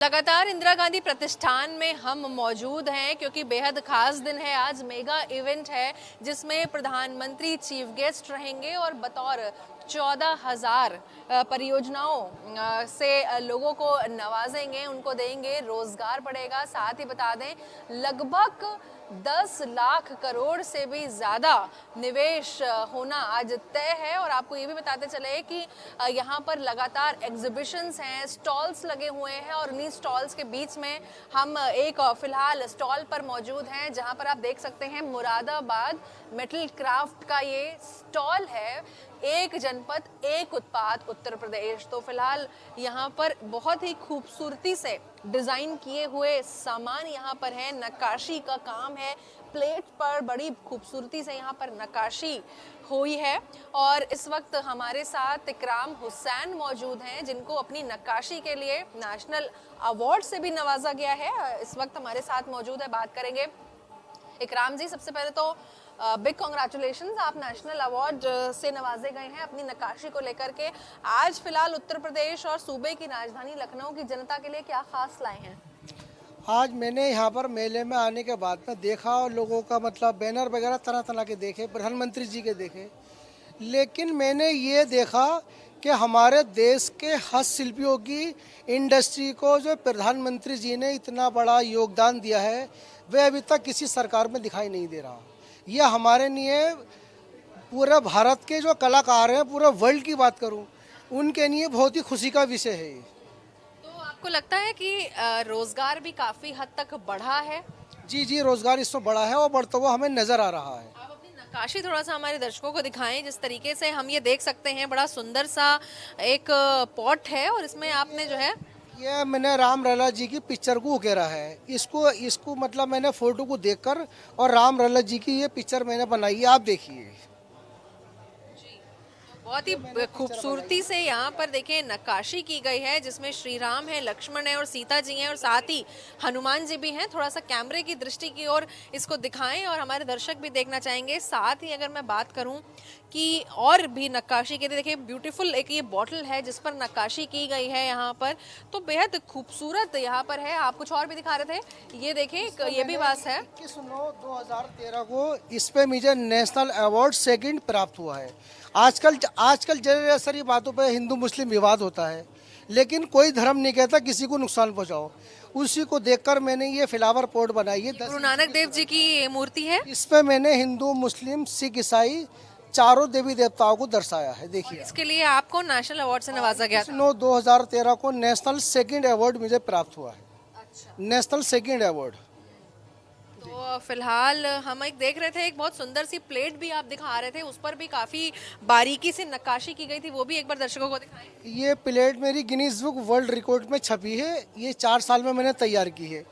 लगातार इंदिरा गांधी प्रतिष्ठान में हम मौजूद हैं क्योंकि बेहद खास दिन है। आज मेगा इवेंट है जिसमें प्रधानमंत्री चीफ गेस्ट रहेंगे और बतौर 14,000 परियोजनाओं से लोगों को नवाजेंगे, उनको देंगे रोजगार बढ़ेगा। साथ ही बता दें लगभग 10 लाख करोड़ से भी ज़्यादा निवेश होना आज तय है। और आपको ये भी बताते चले कि यहाँ पर लगातार एग्जीबिशंस हैं, स्टॉल्स लगे हुए हैं और इन्हीं स्टॉल्स के बीच में हम एक फिलहाल स्टॉल पर मौजूद हैं जहाँ पर आप देख सकते हैं मुरादाबाद मेटल क्राफ्ट का ये स्टॉल है। एक जनपद एक उत्पाद उत्तर प्रदेश। तो फिलहाल यहाँ पर बहुत ही खूबसूरती से डिजाइन किए हुए सामान यहाँ पर है, नक्काशी का काम है, प्लेट पर बड़ी खूबसूरती से यहाँ पर नक्काशी हुई है। और इस वक्त हमारे साथ इकराम हुसैन मौजूद हैं जिनको अपनी नक्काशी के लिए नेशनल अवार्ड से भी नवाजा गया है। इस वक्त हमारे साथ मौजूद है, बात करेंगे। इकराम जी, सबसे पहले तो बिग कॉन्ग्रेचुलेशंस, आप नेशनल अवार्ड से नवाजे गए हैं अपनी नक्काशी को लेकर के। आज फिलहाल उत्तर प्रदेश और सूबे की राजधानी लखनऊ की जनता के लिए क्या खास लाए हैं? आज मैंने यहाँ पर मेले में आने के बाद में देखा और लोगों का मतलब बैनर वगैरह तरह तरह के देखे, प्रधानमंत्री जी के देखे, लेकिन मैंने ये देखा कि हमारे देश के हस्तशिल्पियों की इंडस्ट्री को जो प्रधानमंत्री जी ने इतना बड़ा योगदान दिया है वह अभी तक किसी सरकार में दिखाई नहीं दे रहा। यह हमारे लिए पूरे भारत के जो कलाकार हैं, पूरे वर्ल्ड की बात करूं, उनके लिए बहुत ही खुशी का विषय है। तो आपको लगता है कि रोजगार भी काफी हद तक बढ़ा है? जी, रोजगार इसमें बढ़ा है और बढ़ता हुआ हमें नजर आ रहा है। आप अपनी नक्काशी थोड़ा सा हमारे दर्शकों को दिखाएं। जिस तरीके से हम ये देख सकते हैं, बड़ा सुंदर सा एक पॉट है और इसमें आपने जो है ये मैंने राम लला जी की पिक्चर को उकेरा है। इसको मतलब मैंने फोटो को देखकर और राम लला जी की ये पिक्चर मैंने बनाई है, आप देखिए। बहुत ही खूबसूरती से यहाँ पर देखिए नक्काशी की गई है जिसमें श्री राम है, लक्ष्मण है और सीता जी हैं और साथ ही हनुमान जी भी हैं। थोड़ा सा कैमरे की दृष्टि की ओर इसको दिखाएं और हमारे दर्शक भी देखना चाहेंगे। साथ ही अगर मैं बात करूं कि और भी नक्काशी के देखिए ब्यूटीफुल एक ये बॉटल है जिस पर नक्काशी की गई है यहाँ पर, तो बेहद खूबसूरत यहाँ पर है। आप कुछ और भी दिखा रहे थे, ये देखें, ये भी बात है। 21/9/2013 को इस पे मुझे नेशनल अवार्ड सेकंड प्राप्त हुआ है। आजकल जरा सारी बातों पे हिंदू मुस्लिम विवाद होता है, लेकिन कोई धर्म नहीं कहता किसी को नुकसान पहुंचाओ। उसी को देखकर मैंने ये फ्लावर पॉट बनाई है। गुरु नानक देव जी की मूर्ति है। इस पे मैंने हिंदू मुस्लिम सिख ईसाई चारों देवी देवताओं को दर्शाया है। देखिए, इसके लिए आपको नेशनल अवार्ड से नवाजा गया था। 2013 को नेशनल सेकंड अवार्ड मुझे प्राप्त हुआ है। अच्छा। National second award. तो फिलहाल हम एक देख रहे थे, एक बहुत सुंदर सी प्लेट भी आप दिखा रहे थे, उस पर भी काफी बारीकी से नक्काशी की गई थी, वो भी एक बार दर्शकों को दिखाएं। ये प्लेट मेरी गिनीज बुक वर्ल्ड रिकॉर्ड में छपी है। ये 4 साल में मैंने तैयार की है।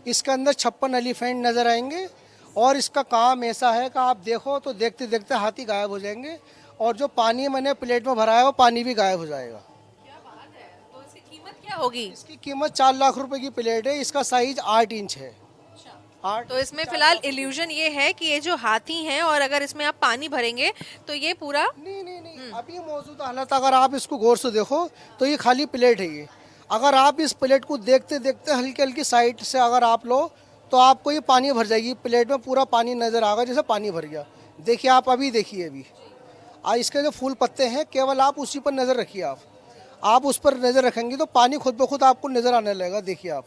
इसके अंदर 56 एलिफेंट नजर आएंगे और इसका काम ऐसा है कि आप देखो तो देखते देखते हाथी गायब हो जाएंगे और जो पानी मैंने प्लेट में भरा है वो पानी भी गायब हो जाएगा। क्या बात है! तो इसकी कीमत क्या होगी? इसकी कीमत 4 लाख रुपए की प्लेट है। इसका साइज 8 इंच है। तो इसमें फिलहाल इल्यूजन ये है कि ये जो हाथी हैं और अगर इसमें आप पानी भरेंगे तो ये पूरा नहीं। अभी मौजूदा हालत अगर आप इसको गौर से देखो तो ये खाली प्लेट है। ये अगर आप इस प्लेट को देखते देखते हल्की हल्की साइड से अगर आप लो तो आपको ये पानी भर जाएगी। प्लेट में पूरा पानी नजर आएगा, जैसे पानी भर गया। देखिए, आप अभी देखिए, अभी इसके जो फूल पत्ते हैं केवल आप उसी पर नजर रखिए। आप उस पर नजर रखेंगे तो पानी खुद ब खुद आपको नजर आने लगेगा। देखिए,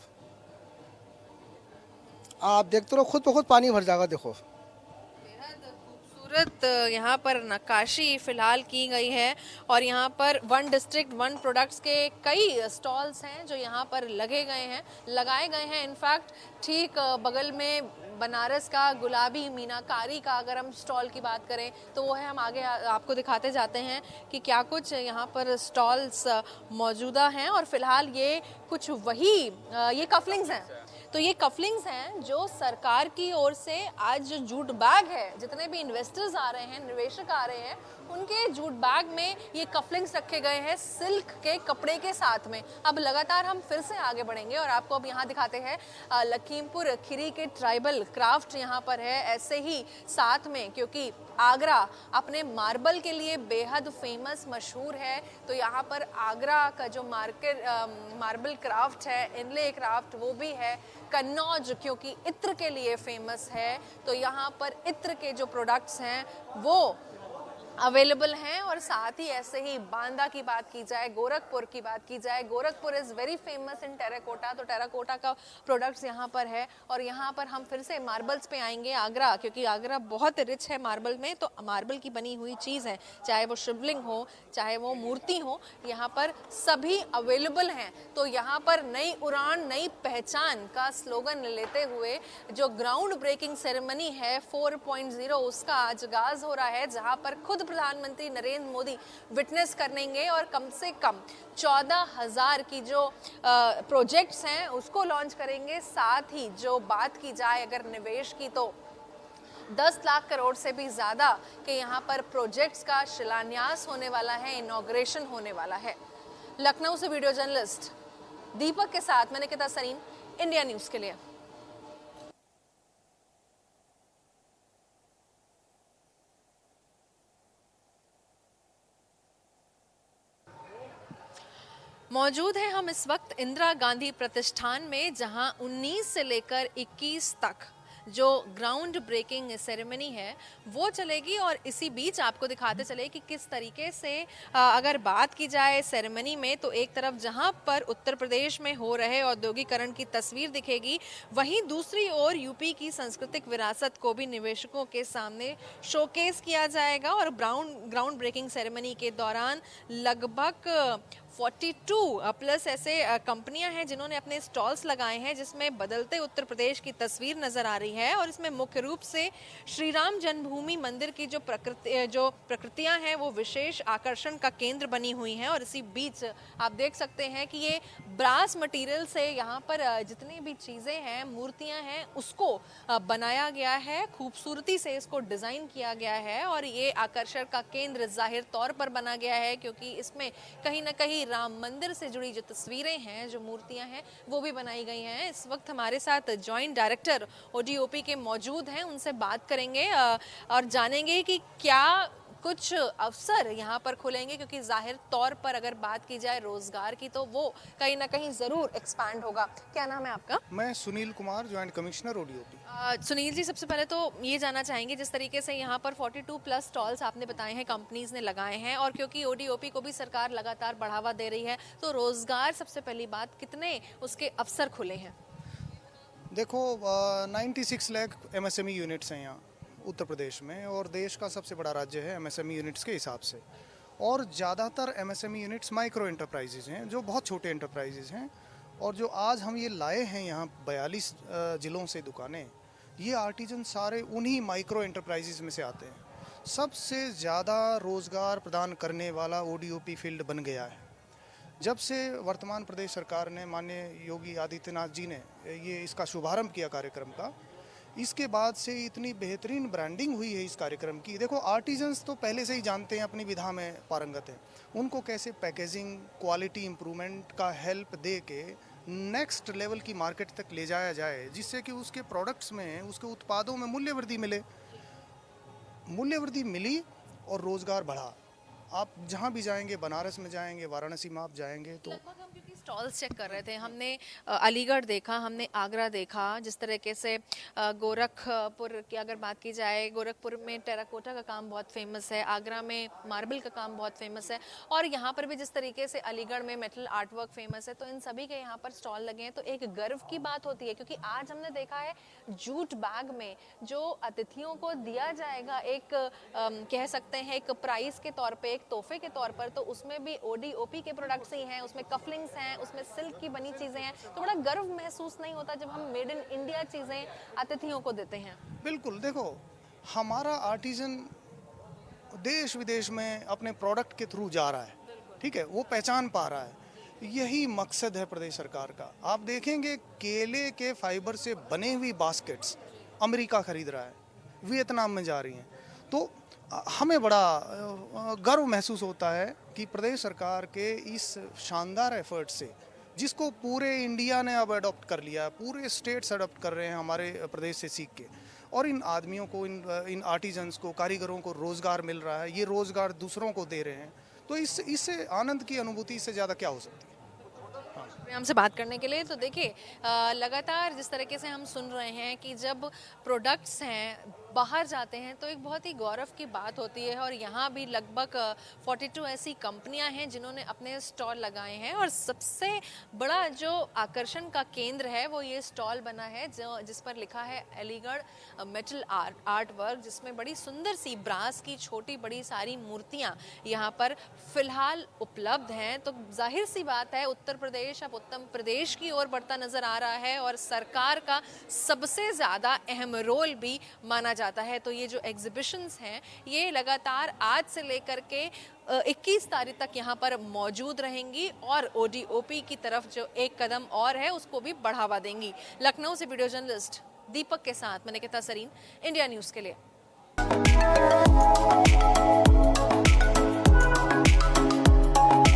आप देखते रहो, खुद ब खुद पानी भर जाएगा। देखो, खूबसूरत यहाँ पर नक्काशी फिलहाल की गई है और यहाँ पर वन डिस्ट्रिक्ट वन प्रोडक्ट्स के कई स्टॉल्स हैं जो यहाँ पर लगाए गए हैं। इनफैक्ट ठीक बगल में बनारस का गुलाबी मीनाकारी का अगर हम स्टॉल की बात करें तो वो है। हम आगे आपको दिखाते जाते हैं कि क्या कुछ यहाँ पर स्टॉल्स मौजूदा हैं। और फिलहाल ये कुछ ये कफलिंग्स हैं। तो ये कफलिंग्स हैं जो सरकार की ओर से आज जो जूट बैग है, जितने भी इन्वेस्टर्स आ रहे हैं, निवेशक आ रहे हैं, उनके जूट बैग में ये कफलिंग्स रखे गए हैं सिल्क के कपड़े के साथ में। अब लगातार हम फिर से आगे बढ़ेंगे और आपको अब यहाँ दिखाते हैं लखीमपुर खीरी के ट्राइबल क्राफ्ट यहाँ पर है। ऐसे ही साथ में, क्योंकि आगरा अपने मार्बल के लिए बेहद फेमस मशहूर है, तो यहाँ पर आगरा का जो मार्बल क्राफ्ट है, इनले क्राफ्ट, वो भी है। कन्नौज क्योंकि इत्र के लिए फेमस है, तो यहाँ पर इत्र के जो प्रोडक्ट्स हैं वो अवेलेबल हैं। और साथ ही ऐसे ही बांदा की बात की जाए, गोरखपुर की बात की जाए, Gorakhpur is very famous in terracotta, तो टेराकोटा का प्रोडक्ट्स यहाँ पर है। और यहाँ पर हम फिर से मार्बल्स पे आएंगे, आगरा, क्योंकि आगरा बहुत रिच है मार्बल में, तो मार्बल की बनी हुई चीज़ है, चाहे वो शिवलिंग हो, चाहे वो मूर्ति हो, यहाँ पर सभी अवेलेबल हैं। तो यहाँ पर नई उड़ान नई पहचान का स्लोगन लेते हुए जो ग्राउंड ब्रेकिंग सेरेमनी है 4.0, उसका आज आगाज हो रहा है, जहाँ पर खुद प्रधानमंत्री नरेंद्र मोदी विटनेस करेंगे और कम से कम 14,000 की जो प्रोजेक्ट्स हैं उसको लॉन्च करेंगे। साथ ही जो बात की जाए अगर निवेश की, तो 10 लाख करोड़ से भी ज़्यादा के यहाँ पर प्रोजेक्ट्स का शिलान्यास होने वाला है, इनॉग्रेशन होने वाला है। लखनऊ से वीडियो जर्नलिस्ट दीपक के साथ मैं निकिता सरीन, इंडिया न्यूज़ के लिए। मौजूद है हम इस वक्त इंदिरा गांधी प्रतिष्ठान में, जहां 19 से लेकर 21 तक जो ग्राउंड ब्रेकिंग सेरेमनी है वो चलेगी। और इसी बीच आपको दिखाते चले कि किस तरीके से अगर बात की जाए सेरेमनी में, तो एक तरफ जहां पर उत्तर प्रदेश में हो रहे औद्योगिकरण की तस्वीर दिखेगी, वहीं दूसरी ओर यूपी की सांस्कृतिक विरासत को भी निवेशकों के सामने शोकेस किया जाएगा। और ग्राउंड ब्रेकिंग सेरेमनी के दौरान लगभग 42 प्लस ऐसे कंपनियां हैं जिन्होंने अपने स्टॉल्स लगाए हैं, जिसमें बदलते उत्तर प्रदेश की तस्वीर नजर आ रही है। और इसमें मुख्य रूप से श्री राम जन्मभूमि मंदिर की जो प्रकृतियां हैं वो विशेष आकर्षण का केंद्र बनी हुई हैं। और इसी बीच आप देख सकते हैं कि ये ब्रास मटेरियल से यहाँ पर जितनी भी चीज़ें हैं, मूर्तियाँ हैं, उसको बनाया गया है, खूबसूरती से इसको डिज़ाइन किया गया है। और ये आकर्षण का केंद्र जाहिर तौर पर बना गया है, क्योंकि इसमें कहीं ना कहीं राम मंदिर से जुड़ी जो तस्वीरें हैं, जो मूर्तियां हैं, वो भी बनाई गई हैं। इस वक्त हमारे साथ जॉइंट डायरेक्टर ओडीओपी के मौजूद हैं, उनसे बात करेंगे और जानेंगे कि क्या कुछ अवसर यहाँ पर खुलेंगे, क्योंकि जाहिर तौर पर अगर बात की जाए रोजगार की, तो वो कहीं ना कहीं जरूर एक्सपैंड होगा। क्या नाम है आपका? मैं Sunil Kumar, joint commissioner ODOP. Sunil ji, सबसे पहले तो ये जानना चाहेंगे, जिस तरीके से यहाँ पर 42 प्लस स्टॉल्स आपने बताए हैं कंपनीज ने लगाए हैं, और क्योंकि ओडीओपी को भी सरकार लगातार बढ़ावा दे रही है, तो रोजगार, सबसे पहली बात, कितने उसके अवसर खुले हैं? देखो, 96 लाख एमएसएमई यूनिट्स हैं यहाँ उत्तर प्रदेश में, और देश का सबसे बड़ा राज्य है एमएसएमई यूनिट्स के हिसाब से। और ज़्यादातर एमएसएमई यूनिट्स माइक्रो एंटरप्राइजेज हैं, जो बहुत छोटे एंटरप्राइजेज हैं। और जो आज हम ये लाए हैं यहाँ 42 ज़िलों से दुकानें, ये आर्टिजन सारे उन्हीं माइक्रो एंटरप्राइजेज में से आते हैं। सबसे ज़्यादा रोज़गार प्रदान करने वाला ओडीओपी फील्ड बन गया है। जब से वर्तमान प्रदेश सरकार ने, माननीय योगी आदित्यनाथ जी ने ये इसका शुभारंभ किया कार्यक्रम का, इसके बाद से इतनी बेहतरीन ब्रांडिंग हुई है इस कार्यक्रम की। देखो, आर्टिजन्स तो पहले से ही जानते हैं, अपनी विधा में पारंगत हैं, उनको कैसे पैकेजिंग, क्वालिटी इम्प्रूवमेंट का हेल्प दे के नेक्स्ट लेवल की मार्केट तक ले जाया जाए, जिससे कि उसके प्रोडक्ट्स में, उसके उत्पादों में मूल्य वृद्धि मिले। मूल्य वृद्धि मिली और रोज़गार बढ़ा। आप जहाँ भी जाएंगे, बनारस में जाएंगे, वाराणसी में आप जाएंगे, तो लगभग हम क्योंकि स्टॉल्स चेक कर रहे थे, हमने अलीगढ़ देखा, हमने आगरा देखा, जिस तरीके से गोरखपुर की अगर बात की जाए, गोरखपुर में टेराकोटा का काम बहुत फेमस है, आगरा में मार्बल का काम बहुत फेमस है, और यहाँ पर भी जिस तरीके से अलीगढ़ में मेटल आर्ट वर्क फेमस है, तो इन सभी के यहाँ पर स्टॉल लगे हैं। तो एक गर्व की बात होती है, क्योंकि आज हमने देखा है जूट बैग में जो अतिथियों को दिया जाएगा, एक कह सकते हैं एक प्राइस के तौर पे, एक तोहफे के तौर पर, तो उसमें भी ओडीओपी के प्रोडक्ट्स ही हैं, उसमें कफलिंग्स हैं, उसमें सिल्क की बनी चीजें हैं। तो बड़ा गर्व महसूस नहीं होता जब हम मेड इन इंडिया चीजें अतिथियों को देते हैं? बिल्कुल। देखो, हमारा आर्टिजन देश विदेश में अपने प्रोडक्ट के थ्रू जा रहा है, ठीक है, वो पहचान पा रहा है। यही मकसद है प्रदेश सरकार का। आप देखेंगे केले के फाइबर से बने हुई बास्केट्स अमेरिका खरीद रहा है, वियतनाम में जा रही हैं। तो हमें बड़ा गर्व महसूस होता है कि प्रदेश सरकार के इस शानदार एफर्ट से, जिसको पूरे इंडिया ने अब अडॉप्ट कर लिया है, पूरे स्टेट्स अडॉप्ट कर रहे हैं हमारे प्रदेश से सीख के, और इन आदमियों को, इन आर्टिजन्स को, कारीगरों को रोज़गार मिल रहा है, ये रोज़गार दूसरों को दे रहे हैं, तो इससे आनंद की अनुभूति से ज़्यादा क्या हो सकती है। हमसे बात करने के लिए। तो देखिए, लगातार जिस तरीके से हम सुन रहे हैं कि जब प्रोडक्ट्स हैं बाहर जाते हैं तो एक बहुत ही गौरव की बात होती है, और यहाँ भी लगभग 42 ऐसी कंपनियां हैं जिन्होंने अपने स्टॉल लगाए हैं, और सबसे बड़ा जो आकर्षण का केंद्र है वो ये स्टॉल बना है जो जिस पर लिखा है अलीगढ़ मेटल आर्ट वर्क, जिसमें बड़ी सुंदर सी ब्रास की छोटी बड़ी सारी मूर्तियां यहाँ पर फिलहाल उपलब्ध हैं। तो जाहिर सी बात है उत्तर प्रदेश अब उत्तम प्रदेश की ओर बढ़ता नजर आ रहा है, और सरकार का सबसे ज़्यादा अहम रोल भी माना जाता है। तो ये जो एग्जीबिशंस हैं ये लगातार आज से लेकर के 21 तारीख तक यहाँ पर मौजूद रहेंगी, और ODOP की तरफ जो एक कदम और है उसको भी बढ़ावा देंगी। लखनऊ से वीडियो जर्नलिस्ट दीपक के साथ मैं निकिता सरीन, इंडिया न्यूज़ के लिए।